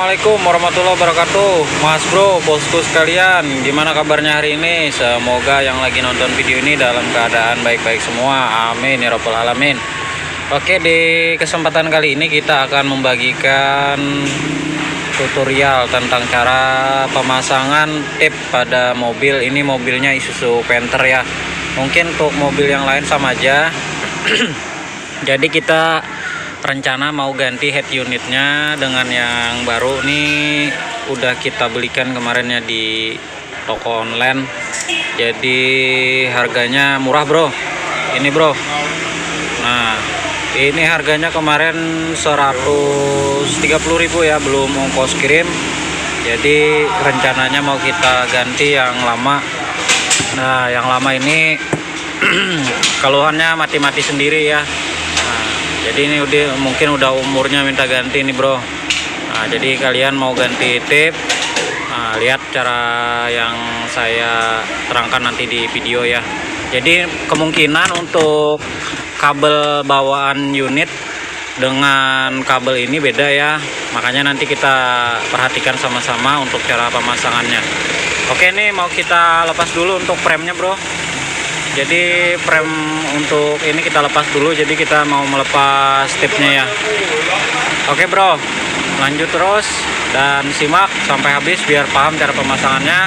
Assalamualaikum warahmatullahi wabarakatuh. Mas bro, bosku sekalian, gimana kabarnya hari ini? Semoga yang lagi nonton video ini dalam keadaan baik-baik semua. Amin ya rabbal alamin. Oke, di kesempatan kali ini kita akan membagikan tutorial tentang cara pemasangan tip pada mobil. Ini mobilnya Isuzu Panther ya. Mungkin untuk mobil yang lain sama aja. Jadi kita rencana mau ganti head unitnya dengan yang baru nih, udah kita belikan kemarinnya di toko online. Jadi harganya murah bro, ini bro. Nah ini harganya kemarin 130.000 ya, belum ongkos kirim. Jadi rencananya mau kita ganti yang lama. Nah yang lama ini keluhannya mati-mati sendiri ya. Jadi ini mungkin udah umurnya minta ganti nih bro. Nah, jadi kalian mau ganti tip, lihat cara yang saya terangkan nanti di video ya. Jadi kemungkinan untuk kabel bawaan unit dengan kabel ini beda ya. Makanya nanti kita perhatikan sama-sama untuk cara pemasangannya. Oke, nih mau kita lepas dulu untuk premnya bro. Jadi frame untuk ini kita lepas dulu, jadi kita mau melepas tipnya ya. Oke bro, lanjut terus dan simak sampai habis biar paham cara pemasangannya.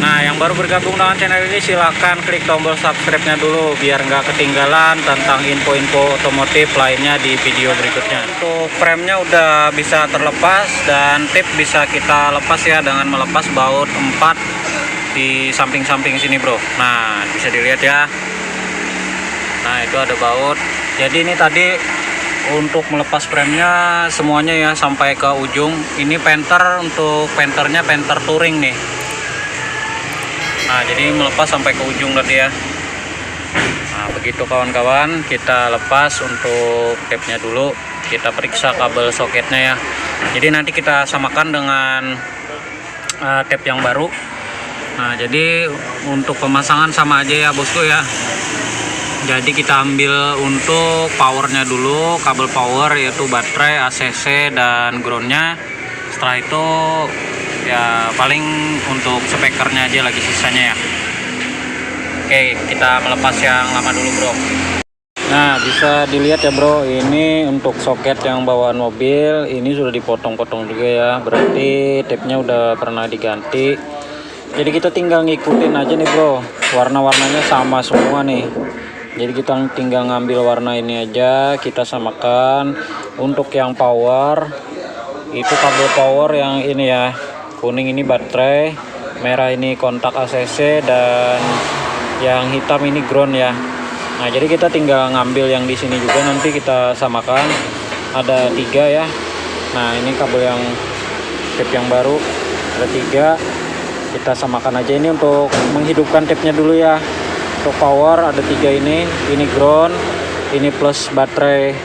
Nah yang baru bergabung dengan channel ini silahkan klik tombol subscribe-nya dulu biar nggak ketinggalan tentang info-info otomotif lainnya di video berikutnya. Untuk frame-nya udah bisa terlepas dan tip bisa kita lepas ya dengan melepas baut 4 di samping-samping sini bro. Nah bisa dilihat ya. Nah itu ada baut. Jadi ini tadi untuk melepas premnya semuanya ya sampai ke ujung. Ini Panther, untuk Panthernya Panther Touring nih. Nah jadi melepas sampai ke ujung tadi ya. Nah begitu kawan-kawan, kita lepas untuk tapnya dulu. Kita periksa kabel soketnya ya. Jadi nanti kita samakan dengan tape yang baru. Nah jadi untuk pemasangan sama aja ya bosku ya. Jadi kita ambil untuk powernya dulu, kabel power yaitu baterai, ACC dan groundnya. Setelah itu ya paling untuk speakernya aja lagi sisanya ya. Oke, kita melepas yang lama dulu bro. Nah bisa dilihat ya bro, ini untuk soket yang bawaan mobil ini sudah dipotong-potong juga ya. Berarti tape-nya udah pernah diganti. Jadi kita tinggal ngikutin aja nih bro, warna-warnanya sama semua nih. Jadi kita tinggal ngambil warna ini aja, kita samakan. Untuk yang power itu kabel power yang ini ya, kuning ini baterai, merah ini kontak ACC, dan yang hitam ini ground ya. Nah jadi kita tinggal ngambil yang di sini juga, nanti kita samakan. Ada 3 ya. Nah ini kabel yang tip yang baru ada 3. Kita samakan aja. Ini untuk menghidupkan tape-nya dulu ya. Untuk power ada 3 ini ground, ini plus baterai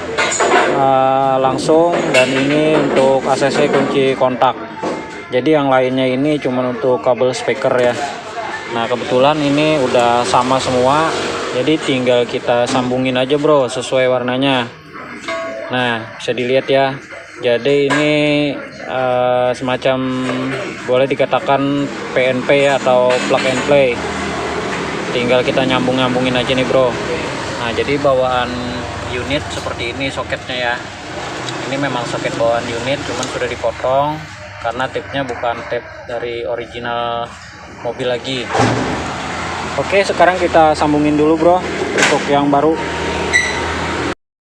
langsung, dan ini untuk ACC kunci kontak. Jadi yang lainnya ini cuma untuk kabel speaker ya. Nah kebetulan ini udah sama semua, jadi tinggal kita sambungin aja bro sesuai warnanya. Nah bisa dilihat ya. Jadi ini semacam boleh dikatakan PNP ya, atau plug and play. Tinggal kita nyambungin aja nih bro. Nah jadi bawaan unit seperti ini soketnya ya. Ini memang soket bawaan unit, cuman sudah dipotong karena tape-nya bukan tape dari original mobil lagi. Oke, sekarang kita sambungin dulu bro untuk yang baru.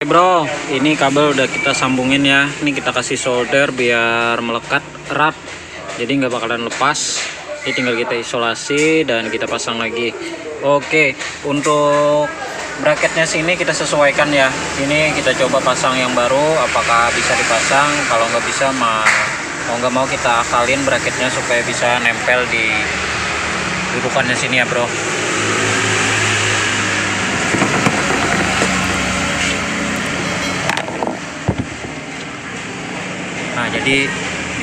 Bro, ini kabel udah kita sambungin ya. Ini kita kasih solder biar melekat erat, jadi nggak bakalan lepas. Ini tinggal kita isolasi dan kita pasang lagi. Oke, untuk bracketnya sini kita sesuaikan ya. Ini kita coba pasang yang baru, apakah bisa dipasang. Kalau nggak bisa mau nggak mau kita akalin bracketnya supaya bisa nempel di dudukannya sini ya bro. Nah jadi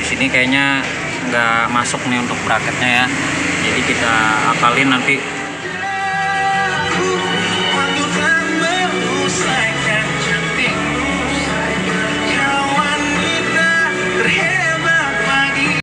di sini kayaknya nggak masuk nih untuk bracketnya ya. Jadi kita akalin nanti